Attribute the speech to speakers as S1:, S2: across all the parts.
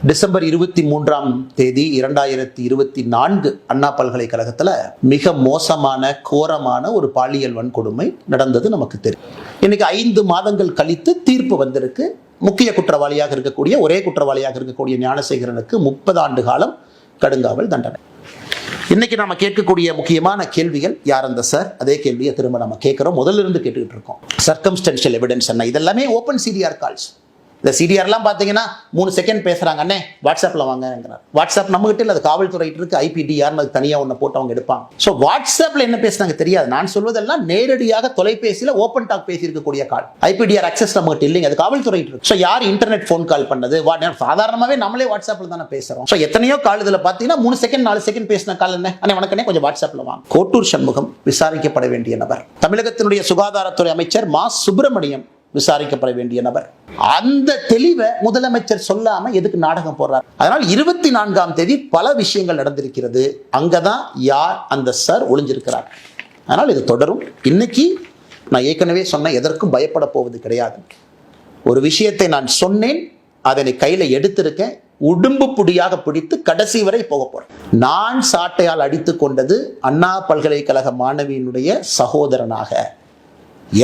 S1: December 23ஆம் தேதி 2024 அண்ணா பல்கலைக்கழகத்தில் மிக மோசமான கோரமான ஒரு பாலியல் வன்கொடுமை நடந்தது நமக்கு தெரியும். இன்னைக்கு 5 மாதங்கள் கழித்து தீர்ப்பு வந்திருக்கு. முக்கிய குற்றவாளியாக இருக்கக்கூடிய ஒரே குற்றவாளியாக இருக்கக்கூடிய ஞானசேகரனுக்கு 30 ஆண்டு காலம் கடுங்காவல் தண்டனை. இன்னைக்கு நாம கேட்கக்கூடிய முக்கியமான கேள்விகள், யார் அந்த சார்? அதே கேள்வியை திரும்ப நம்ம கேட்கிறோம், முதல்ல இருந்து கேட்டுக்கிட்டு இருக்கோம். சர்க்கம்ஸ்டன்ஷியல் எவிடன்ஸ் என்ன? இதெல்லாமே ஓப்பன் சிடிஆர் கால்ஸ். இந்த சிடிஆர்லாம் பார்த்தீங்கன்னா 3 செகண்ட் பேசுறாங்க, அண்ணே வாட்ஸ்அப்பில் வாங்கிறார். வாட்ஸ்அப் நம்மகிட்ட இல்லை, அது காவல்துறை இருக்கு. ஐபிடிஆர்னு அது தனியாக ஒன்று போட்டு அவங்க எடுப்பாங்க. ஸோ வாட்ஸ்அப்பில் என்ன பேசுனாங்க தெரியாது. நான் சொல்வதெல்லாம் நேரடியாக தொலைபேசியில் ஓப்பன் டாக் பேசியிருக்கக்கூடிய கால். ஐபிடிஆர் அக்சஸ் நம்மகிட்ட இல்லைங்க, அது காவல்துறை இருக்கு. ஸோ யார் இன்டர்நெட் ஃபோன் கால் பண்ணது? சாதாரணமாகவே நம்மளே வாட்ஸ்அப்பில் தானே பேசுறோம். ஸோ எத்தனையோ கால் இதில் பார்த்தீங்கன்னா 3 செகண்ட் 4 செகண்ட் பேசின கால் என்ன, அண்ணே வணக்கண்ணே கொஞ்சம் வாட்ஸ்அப்பில் வாங்க. கோட்டூர் சண்முகம் விசாரிக்கப்பட வேண்டிய நபர். தமிழகத்தினுடைய சுகாதாரத்துறை அமைச்சர் மா சுப்பிரமணியம் விசாரிக்கப்பட வேண்டிய நபர். அந்த தெளிவை முதலமைச்சர் சொல்லாம எதுக்கு நாடகம் போடுறார்? அதனால் 24ஆம் தேதி பல விஷயங்கள் நடந்திருக்கிறது. அங்கதான் யார் அந்த சார் ஒளிஞ்சிருக்கிறார். அதனால் இது தொடரும். இன்னைக்கு நான் ஏற்கனவே சொன்ன, எதற்கும் பயப்பட போவது கிடையாது. ஒரு விஷயத்தை நான் சொன்னேன், அதனை கையில எடுத்திருக்கேன், உடும்பு புடியாக பிடித்து கடைசி வரை போக போறேன். நான் சாட்டையால் அடித்து கொண்டது அண்ணா பல்கலைக்கழக மாணவியினுடைய சகோதரனாக.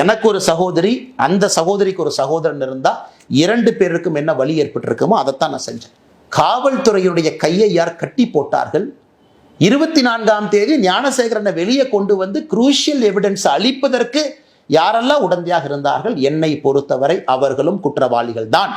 S1: எனக்கு ஒரு சகோதரி, அந்த சகோதரிக்கு ஒரு சகோதரன் இருந்தா 2 பேருக்கும் என்ன வழி ஏற்பட்டிருக்குமோ அதைத்தான் நான் செஞ்சேன். காவல்துறையுடைய கையை யார் கட்டி போட்டார்கள்? 24ஆம் தேதி ஞானசேகரனை வெளியே கொண்டு வந்து குரூஷியல் எவிடன்ஸ் அளிப்பதற்கு யாரெல்லாம் உடந்தையாக இருந்தார்கள்? என்னை பொறுத்தவரை அவர்களும் குற்றவாளிகள் தான்.